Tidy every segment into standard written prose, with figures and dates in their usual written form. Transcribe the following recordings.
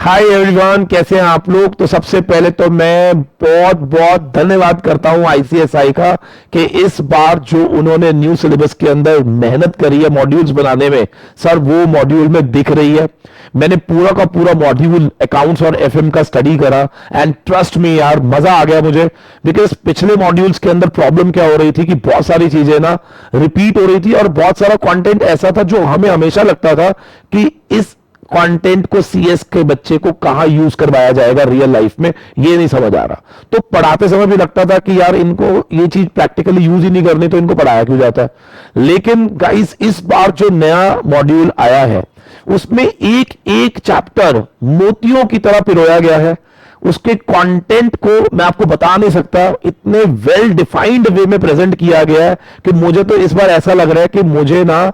Hi everyone, कैसे हैं आप लोग। तो सबसे पहले तो मैं बहुत बहुत धन्यवाद करता हूं आईसीएसआई का कि इस बार जो उन्होंने न्यू सिलेबस के अंदर मेहनत करी है मॉड्यूल्स बनाने में, सर वो मॉड्यूल में दिख रही है। मैंने पूरा का पूरा मॉड्यूल अकाउंट्स और एफएम का स्टडी करा एंड ट्रस्ट मी यार, मजा आ गया मुझे। बिकॉज पिछले मॉड्यूल्स के अंदर प्रॉब्लम क्या हो रही थी कि बहुत सारी चीजें ना रिपीट हो रही थी और बहुत सारा कंटेंट ऐसा था जो हमें हमेशा लगता था कि इस कंटेंट को सीएस के बच्चे को कहां यूज करवाया जाएगा रियल लाइफ में, ये नहीं समझ आ रहा। तो पढ़ाते समय भी लगता था कि यार इनको ये चीज प्रैक्टिकली यूज ही नहीं करनी तो इनको पढ़ाया क्यों जाता है। लेकिन गाइस, इस बार जो नया मॉड्यूल आया है उसमें एक एक चैप्टर मोतियों की तरह पिरोया गया है। उसके कंटेंट को मैं आपको बता नहीं सकता, इतने वेल डिफाइंड वे में प्रेजेंट किया गया है कि मुझे तो इस बार ऐसा लग रहा है कि मुझे ना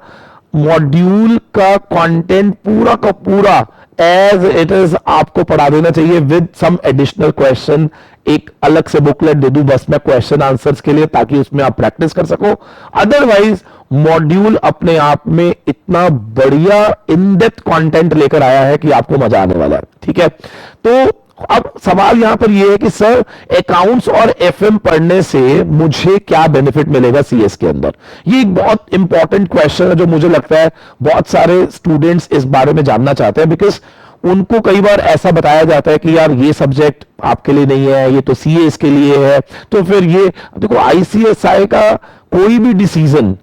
मॉड्यूल का कंटेंट पूरा का पूरा एज इट इज आपको पढ़ा देना चाहिए विद सम एडिशनल क्वेश्चन। एक अलग से बुकलेट दे दूं बस मैं क्वेश्चन आंसर्स के लिए, ताकि उसमें आप प्रैक्टिस कर सको। अदरवाइज मॉड्यूल अपने आप में इतना बढ़िया इन डेप्थ कंटेंट लेकर आया है कि आपको मजा आने वाला है। ठीक है, तो अब सवाल यहां पर यह है कि सर अकाउंट्स और एफएम पढ़ने से मुझे क्या बेनिफिट मिलेगा सीएस के अंदर। ये एक बहुत इंपॉर्टेंट क्वेश्चन है जो मुझे लगता है बहुत सारे स्टूडेंट्स इस बारे में जानना चाहते हैं। बिकॉज उनको कई बार ऐसा बताया जाता है कि यार ये सब्जेक्ट आपके लिए नहीं है, ये तो सीएस के लिए है। तो फिर ये देखो, आईसीएसआई का कोई भी डिसीजन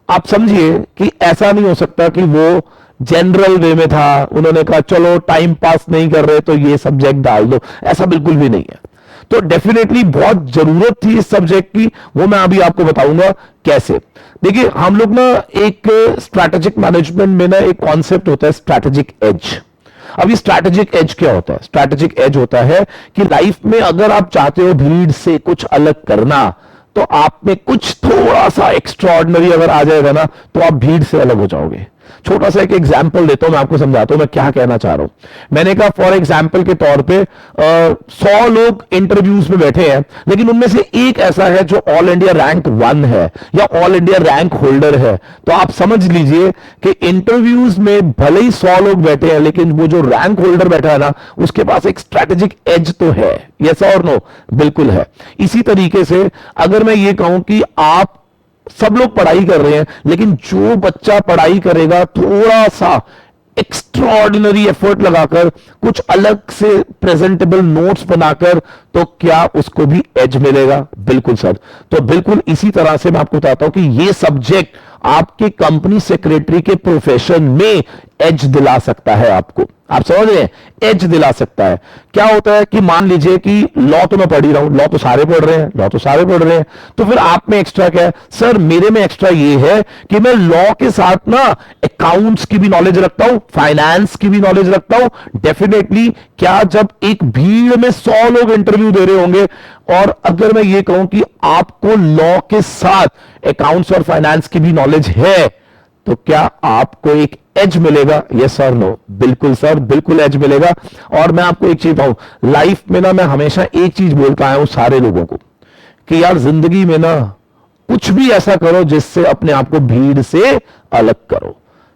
आप समझिए कि ऐसा नहीं हो सकता कि वो जनरल वे में था, उन्होंने कहा चलो टाइम पास नहीं कर रहे तो ये सब्जेक्ट डाल दो, ऐसा बिल्कुल भी नहीं है। तो डेफिनेटली बहुत जरूरत थी इस सब्जेक्ट की, वो मैं अभी आपको बताऊंगा कैसे। देखिए, हम लोग ना एक स्ट्रैटेजिक मैनेजमेंट में ना एक कॉन्सेप्ट होता है स्ट्रैटेजिक एज। अब ये स्ट्रैटेजिक एज क्या होता है? स्ट्रैटेजिक एज होता है कि लाइफ में अगर आप चाहते हो भीड़ से कुछ अलग करना, तो आप में कुछ थोड़ा सा एक्स्ट्राऑर्डिनरी अगर आ जाएगा ना, तो आप भीड़ से अलग हो जाओगे। छोटा सा एक एग्जाम्पल देता हूं, मैं आपको समझाता हूं मैं क्या कहना चाह रहा हूं। मैंने कहा फॉर एग्जाम्पल के तौर पे 100 लोग इंटरव्यूज में बैठे हैं, लेकिन उनमें से एक ऐसा है जो ऑल इंडिया रैंक 1 है या ऑल इंडिया रैंक होल्डर है। तो आप समझ लीजिए कि इंटरव्यूज में भले ही 100 लोग बैठे हैं, लेकिन वो जो रैंक होल्डर बैठा है ना, उसके पास एक स्ट्रैटेजिक एज तो है। यस और नो? बिल्कुल है। इसी तरीके से अगर मैं ये कहूं कि आप सब लोग पढ़ाई कर रहे हैं, लेकिन जो बच्चा पढ़ाई करेगा थोड़ा सा एक्स्ट्राऑर्डिनरी एफर्ट लगाकर, कुछ अलग से प्रेजेंटेबल नोट्स बनाकर, तो क्या उसको भी एज मिलेगा? बिल्कुल सर। तो बिल्कुल इसी तरह से मैं आपको बताता हूं कि यह सब्जेक्ट आपके कंपनी सेक्रेटरी के प्रोफेशन में एज दिला सकता है आपको। आप समझ रहे हैं? एज दिला सकता है। क्या होता है कि मान लीजिए कि लॉ तो मैं पढ़ ही रहा हूं, लॉ तो सारे पढ़ रहे हैं, लॉ तो सारे पढ़ रहे हैं, तो फिर आप में एक्स्ट्रा क्या है? सर मेरे में एक्स्ट्रा ये है कि मैं लॉ के साथ ना अकाउंट्स की भी नॉलेज रखता हूं, फाइनेंस की भी नॉलेज रखता हूं। डेफिनेटली क्या जब एक भीड़ में 100 लोग इंटरव्यू दे रहे होंगे, और अगर मैं ये कहूं कि आपको लॉ के साथ अकाउंट्स और फाइनेंस की भी नॉलेज है, तो क्या आपको एक एज मिलेगा? यस और नो? बिल्कुल सर, बिल्कुल एज मिलेगा। और मैं आपको एक चीज बताऊं, लाइफ में ना मैं हमेशा एक चीज बोलता आया हूं सारे लोगों को कि यार जिंदगी में ना कुछ भी ऐसा करो जिससे अपने आप को भीड़ से अलग करो।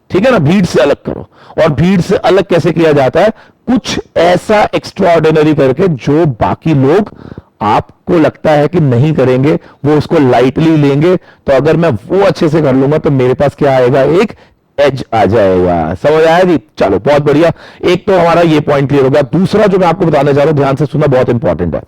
ठीक है ना? भीड़ से अलग करो। और भीड़ से अलग कैसे किया जाता है? कुछ ऐसा एक्स्ट्राऑर्डिनरी करके जो बाकी लोग आपको लगता है कि नहीं करेंगे, वो उसको लाइटली लेंगे। तो अगर मैं वो अच्छे से कर लूंगा तो मेरे पास क्या आएगा? एक एज आ जाएगा। समझ आया जी? चलो बहुत बढ़िया। एक तो हमारा ये पॉइंट क्लियर हो गया। दूसरा जो मैं आपको बताने जा रहा हूं, ध्यान से सुनना, बहुत इंपॉर्टेंट है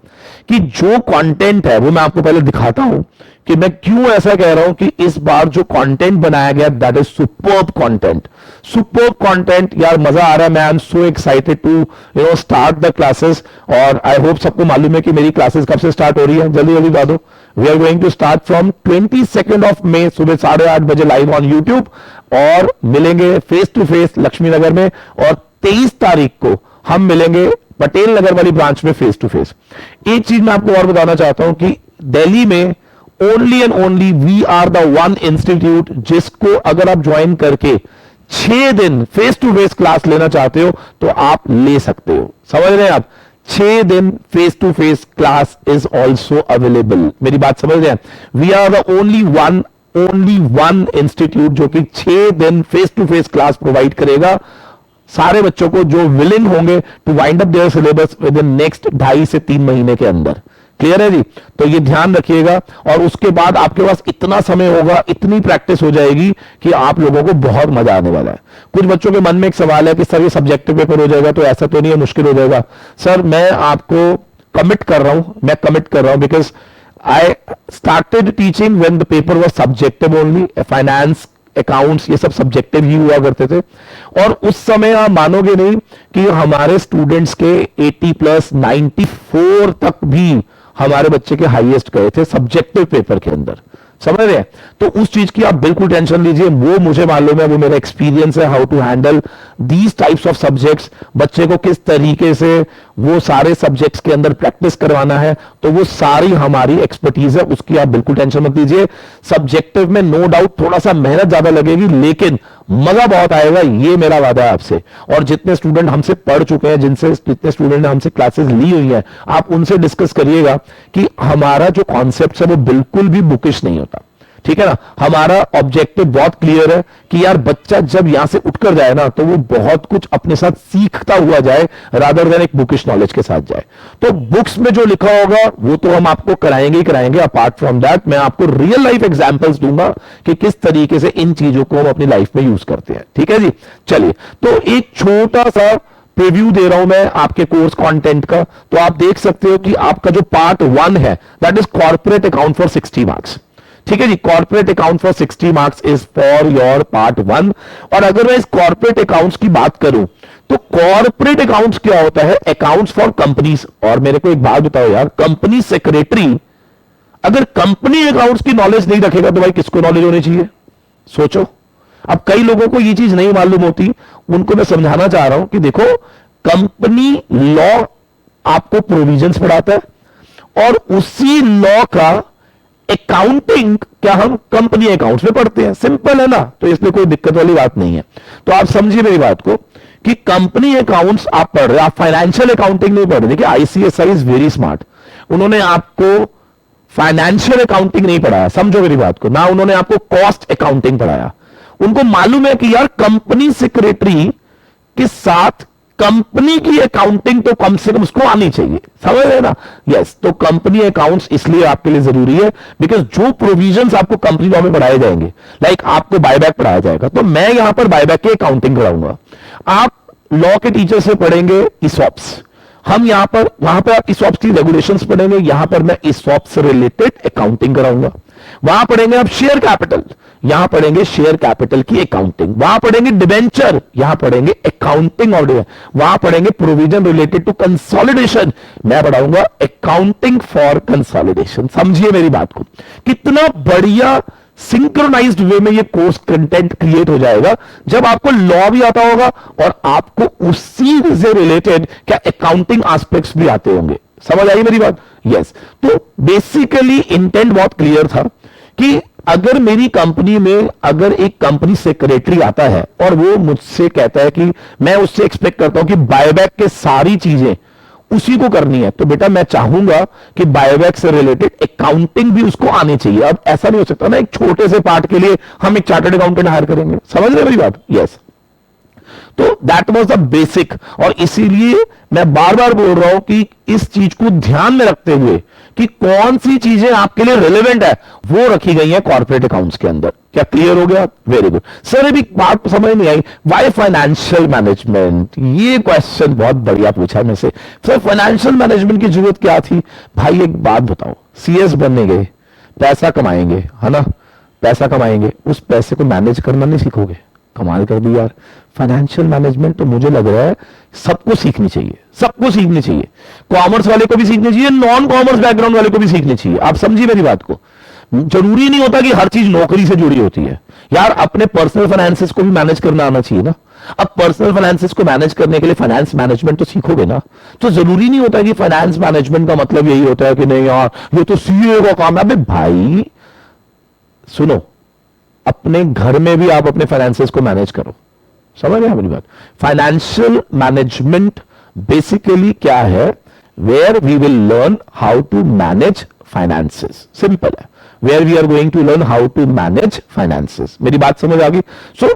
कि जो कंटेंट है वो मैं आपको पहले दिखाता हूं कि मैं क्यों ऐसा कह रहा हूं कि इस बार जो कंटेंट बनाया गया that is superb content. Superb content यार, मजा आ रहा है। मैं I am so excited to start the classes. और आई होप सबको मालूम है कि मेरी क्लासेस कब से स्टार्ट हो रही है, जल्दी जल्दी बता दो। We are going to start from 22 of May सुबह 8:30 बजे लाइव ऑन यूट्यूब, और मिलेंगे face to face Laxmi Nagar में। और 23 तारीख को हम मिलेंगे पटेल नगर वाली ब्रांच में फेस टू फेस। एक चीज मैं आपको और बताना चाहता हूं कि दिल्ली में only and only we are the one institute जिसको अगर आप ज्वाइन करके 6 दिन फेस टू फेस क्लास लेना चाहते हो तो आप ले सकते हो। समझ रहे हैं आप? 6 दिन face to face class is also available. मेरी बात समझ रहे हैं? We are the only one institute जो कि 6 दिन face to face class provide करेगा सारे बच्चों को जो विलिंग होंगे to wind up their syllabus within next 2.5 से 3 महीने के अंदर। क्लियर है जी? तो ये ध्यान रखिएगा, और उसके बाद आपके पास इतना समय होगा, इतनी प्रैक्टिस हो जाएगी कि आप लोगों को बहुत मजा आने वाला है। कुछ बच्चों के मन में एक सवाल है कि सर ये सब्जेक्टिव पेपर हो जाएगा, तो ऐसा तो नहीं है, मुश्किल हो जाएगा। सर मैं आपको कमिट कर रहा हूं, because I started teaching when the paper was subjective only. Finance, accounts, ये सब सब्जेक्टिव ही हुआ करते थे, और उस समय आप मानोगे नहीं कि हमारे स्टूडेंट्स के 80+ 94 तक भी हमारे बच्चे के हाईएस्ट गए थे सब्जेक्टिव पेपर के अंदर। समझ रहे हैं? तो उस चीज की आप बिल्कुल टेंशन लीजिए, वो मुझे मालूम है, वो मेरा एक्सपीरियंस है, how to handle these types of subjects. बच्चे को किस तरीके से वो सारे सब्जेक्ट्स के अंदर प्रैक्टिस करवाना है, तो वो सारी हमारी एक्सपर्टीज है, उसकी आप बिल्कुल टेंशन मत लीजिए। सब्जेक्टिव में नो डाउट थोड़ा सा मेहनत ज्यादा लगेगी, लेकिन मजा बहुत आएगा, ये मेरा वादा है आपसे। और जितने स्टूडेंट हमसे पढ़ चुके हैं, जितने स्टूडेंट ने हमसे क्लासेस ली हुई हैं, आप उनसे डिस्कस करिएगा कि हमारा जो कॉन्सेप्ट है वो बिल्कुल भी बुकिश नहीं होता। ठीक है ना? हमारा ऑब्जेक्टिव बहुत क्लियर है कि यार बच्चा जब यहां से उठकर जाए ना, तो वो बहुत कुछ अपने साथ सीखता हुआ जाए, रादर देन एक बुकिश नॉलेज के साथ जाए। तो बुक्स में जो लिखा होगा वो तो हम आपको कराएंगे ही कराएंगे। अपार्ट फ्रॉम दैट मैं आपको रियल लाइफ एग्जांपल्स दूंगा कि किस तरीके से इन चीजों को हम अपनी लाइफ में यूज करते हैं। ठीक है जी? चलिए, तो एक छोटा सा प्रीव्यू दे रहा हूं मैं आपके कोर्स कंटेंट का। तो आप देख सकते हो कि आपका जो पार्ट 1 है, that is corporate account for 60 marks. ठीक है जी? Corporate account for 60 marks is for your part 1। और अगर मैं इस कॉर्पोरेट अकाउंट्स की बात करूं, तो कॉर्पोरेट अकाउंट्स क्या होता है? Accounts for companies. और मेरे को एक बात बताओ यार, कंपनी सेक्रेटरी अगर कंपनी अकाउंट्स की नॉलेज नहीं रखेगा तो भाई किसको नॉलेज होनी चाहिए? सोचो। अब कई लोगों को ये चीज नहीं मालूम होती, उनको मैं समझाना चाह रहा हूं कि देखो, कंपनी लॉ आपको प्रोविजंस पढ़ाता है, और उसी लॉ का अकाउंटिंग क्या हम कंपनी अकाउंट्स में पढ़ते हैं। सिंपल है ना? तो इसमें कोई दिक्कत वाली बात नहीं है। तो आप समझिए मेरी बात को कि कंपनी अकाउंट्स आप पढ़ रहे हैं, आप फाइनेंशियल अकाउंटिंग नहीं पढ़ रहे। देखिए, आईसीएसआई इज वेरी स्मार्ट, उन्होंने आपको फाइनेंशियल अकाउंटिंग नहीं पढ़ाया, समझो मेरी बात को ना। उन्होंने आपको कॉस्ट अकाउंटिंग पढ़ाया। उनको मालूम है कि यार कंपनी सेक्रेटरी के साथ कंपनी की अकाउंटिंग तो कम से कम उसको आनी चाहिए। समझ रहे ना? यस। तो कंपनी अकाउंट्स इसलिए आपके लिए जरूरी है बिकॉज जो प्रोविजंस आपको कंपनी लॉ में पढ़ाए जाएंगे, लाइक आपको बायबैक पढ़ाया जाएगा, तो मैं यहां पर बायबैक की अकाउंटिंग कराऊंगा। आप लॉ के टीचर से पढ़ेंगे ईसॉप्स, हम यहां पर वहां पर आप ईसॉप्स की रेगुलेशंस पढ़ेंगे, यहां पर मैं ईसॉप्स से रिलेटेड अकाउंटिंग कराऊंगा। वहां पढ़ेंगे आप शेयर कैपिटल, यहां पढ़ेंगे शेयर कैपिटल की अकाउंटिंग। वहां पढ़ेंगे डिबेंचर, यहां पढ़ेंगे अकाउंटिंग ऑफ डिबेंचर। वहां पढ़ेंगे प्रोविजन रिलेटेड टू कंसोलिडेशन, मैं पढ़ाऊंगा अकाउंटिंग फॉर कंसोलिडेशन। समझिए मेरी बात को, कितना बढ़िया सिंक्रोनाइज्ड वे में ये कोर्स कंटेंट क्रिएट हो जाएगा जब आपको लॉ भी आता होगा और आपको उसी से रिलेटेड क्या अकाउंटिंग एस्पेक्ट्स भी आते होंगे। समझ आई मेरी बात? यस। तो बेसिकली इंटेंट बहुत क्लियर था कि अगर मेरी कंपनी में अगर एक कंपनी सेक्रेटरी आता है और वो मुझसे कहता है कि मैं उससे एक्सपेक्ट करता हूं कि बायबैक के सारी चीजें उसी को करनी है, तो बेटा मैं चाहूंगा कि बायबैक से रिलेटेड अकाउंटिंग भी उसको आनी चाहिए। अब ऐसा नहीं हो सकता ना, एक छोटे से पार्ट के लिए हम एक चार्टर्ड अकाउंटेंट हायर करेंगे। समझ रहे मेरी बात? यस। तो दैट वाज द बेसिक, और इसीलिए मैं बार बार बोल रहा हूं कि इस चीज को ध्यान में रखते हुए कि कौन सी चीजें आपके लिए रिलेवेंट है वो रखी गई है कॉर्पोरेट अकाउंट्स के अंदर। क्या क्लियर हो गया? Very good. सर अभी बात समझ नहीं आई, व्हाई फाइनेंशियल मैनेजमेंट? ये क्वेश्चन बहुत बढ़िया पूछा है मेरे से। सर फाइनेंशियल मैनेजमेंट की जरूरत क्या थी? भाई एक बात बताओ, सीएस बनने गए, पैसा कमाएंगे, है ना? पैसा कमाएंगे, उस पैसे को मैनेज करना नहीं सीखोगे? कमाल कर दी यार। फाइनेंशियल मैनेजमेंट तो मुझे लग रहा है सबको सीखनी चाहिए, सबको सीखनी चाहिए। कॉमर्स वाले को भी सीखनी चाहिए, नॉन कॉमर्स बैकग्राउंड वाले को भी सीखनी चाहिए। आप समझिए मेरी बात को। जरूरी नहीं होता कि हर चीज नौकरी से जुड़ी होती है यार, अपने पर्सनल फाइनेंसेस को भी मैनेज करना आना चाहिए ना। अब पर्सनल फाइनेंसेस को मैनेज करने के लिए फाइनेंस मैनेजमेंट तो सीखोगे ना। तो जरूरी नहीं होता कि फाइनेंस मैनेजमेंट का मतलब यही होता है कि नहीं यार ये तो सीए का काम है। अबे भाई सुनो, अपने घर में भी आप अपने फाइनेंसेस को मैनेज करो। समझ रहे हैं मेरी बात? फाइनेंशियल मैनेजमेंट बेसिकली क्या है? Where we will learn how to manage finances. Simple है। where we are going to learn how to manage finances. मेरी बात समझ आ गई? So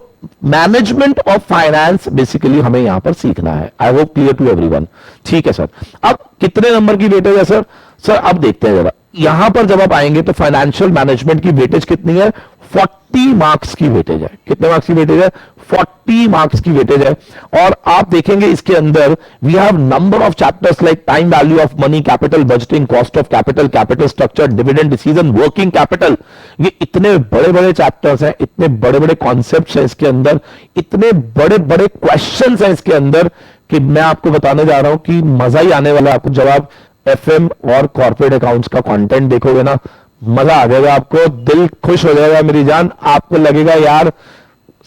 management of finance basically हमें यहां पर सीखना है. I hope clear to everyone. ठीक है सर. अब कितने नंबर की वेटेज है सर? सर अब देखते हैं जरा. यहां पर जब आप आएंगे तो फाइनेंशियल मैनेजमेंट की वेटेज कितनी है? 40 मार्क्स की वेटेज है. कितने मार्क्स की वेटेज है? 40 मार्क्स की वेटेज है. और आप देखेंगे इसके अंदर we have number of chapters like time value of money, capital budgeting, cost of capital, capital structure, dividend decision, working capital. ये इतने बड़े बड़े चैप्टर्स हैं, इतने बड़े बड़े कॉन्सेप्ट्स हैं इसके अंदर, इतने बड़े बड़े क्वेश्चंस हैं इसके अंदर कि मैं आपको बताने जा रहा हूं कि मजा ही आने वाला है आपको. जब आप एफएम और कॉर्पोरेट अकाउंट्स का कंटेंट देखोगे ना, मजा आ जाएगा आपको, दिल खुश हो जाएगा मेरी जान. आपको लगेगा यार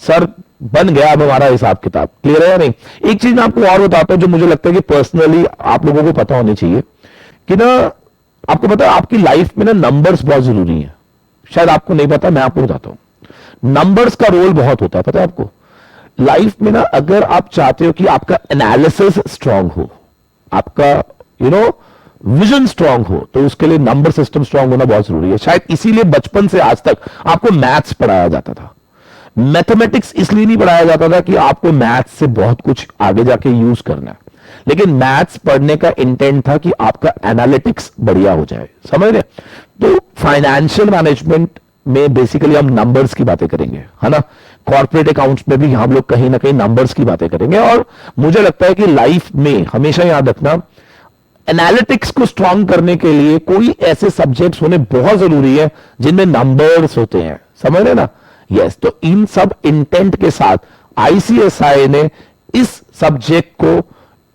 सर बन गया अब हमारा हिसाब किताब. क्लियर है या नहीं? एक चीज मैं आपको और बताता हूं जो मुझे लगता है कि पर्सनली आप लोगों को पता होनी चाहिए कि ना, आपको पता है आपकी लाइफ में ना नंबर्स बहुत जरूरी है. शायद आपको नहीं पता, मैं आपको बताता हूं. नंबर्स का रोल बहुत होता है, पता है आपको लाइफ में ना. अगर आप चाहते हो कि आपका एनालिसिस स्ट्रांग हो, आपका विजन स्ट्रांग हो, तो उसके लिए नंबर सिस्टम स्ट्रांग होना बहुत जरूरी है. शायद इसीलिए बचपन से आज तक आपको मैथ्स पढ़ाया जाता था. मैथमेटिक्स इसलिए नहीं पढ़ाया जाता था कि आपको मैथ्स से बहुत कुछ आगे जाके यूज करना है, लेकिन मैथ्स पढ़ने का इंटेंट था कि आपका एनालिटिक्स बढ़िया हो जाए. समझ रहे? तो फाइनेंशियल मैनेजमेंट में बेसिकली हम नंबर्स की बातें करेंगे, है ना. कॉर्पोरेट अकाउंट्स में भी हम लोग कहीं ना कहीं नंबर्स की बातें करेंगे. और मुझे लगता है कि लाइफ में हमेशा याद रखना, एनालिटिक्स को स्ट्रांग करने के लिए कोई ऐसे सब्जेक्ट्स होने बहुत जरूरी है जिनमें नंबर्स होते हैं. समझ रहे ना? यस. तो इन सब इंटेंट के साथ आईसीएसआई ने इस सब्जेक्ट को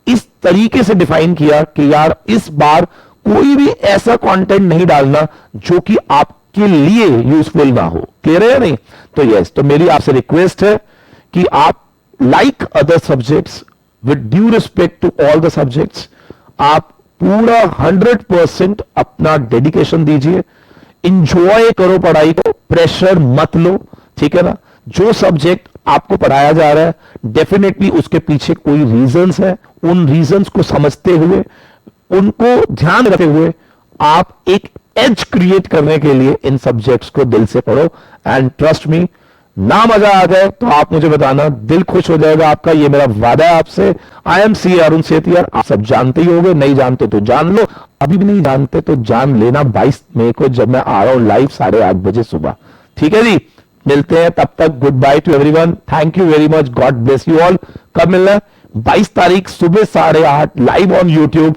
इस तरीके से डिफाइन किया कि यार इस बार कोई भी ऐसा कंटेंट नहीं डालना जो कि आपके लिए यूजफुल ना हो. क्लियर है या नहीं? तो यस. तो मेरी आपसे रिक्वेस्ट है कि आप like other subjects, with due respect to all the subjects, आप पूरा 100% अपना डेडिकेशन दीजिए. इंजॉय करो पढ़ाई को, प्रेशर मत लो. ठीक है ना? जो सब्जेक्ट आपको पढ़ाया जा रहा है डेफिनेटली उसके पीछे कोई रीजंस है. उन रीजंस को समझते हुए, उनको ध्यान रखते हुए आप एक एज क्रिएट करने के लिए इन सब्जेक्ट्स को दिल से पढ़ो. एंड ट्रस्ट मी, ना मजा आ जाए तो आप मुझे बताना, दिल खुश हो जाएगा आपका. ये मेरा वादा है आपसे. I am C Arun Setia. आप सब जानते ही होंगे, नहीं जानते तो जान लो, अभी भी नहीं जानते तो जान लेना. 22 मई को जब मैं आ रहा हूं लाइव 8:30 बजे सुबह. ठीक है जी, मिलते हैं. तब तक good bye to everyone. Thank you very much. God bless you all. कब मिलना है? 22 तारीख सुबह 8:30 live on YouTube,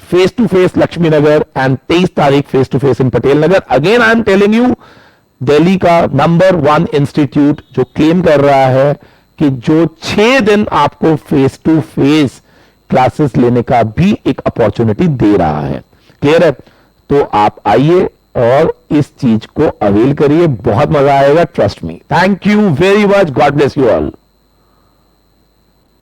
face to face Laxmi Nagar, and 23 तारीख face to face in Patel Nagar. Again I am telling you, Delhi का नंबर 1 इंस्टीट्यूट जो क्लेम कर रहा है कि जो 6 दिन आपको फेस टू फेस क्लासेस लेने का भी एक अपॉर्चुनिटी दे रहा है. क्लियर है? तो आप आइए और इस चीज को अवेल करिए. बहुत मजा आएगा, trust me. Thank you very much. God bless you all.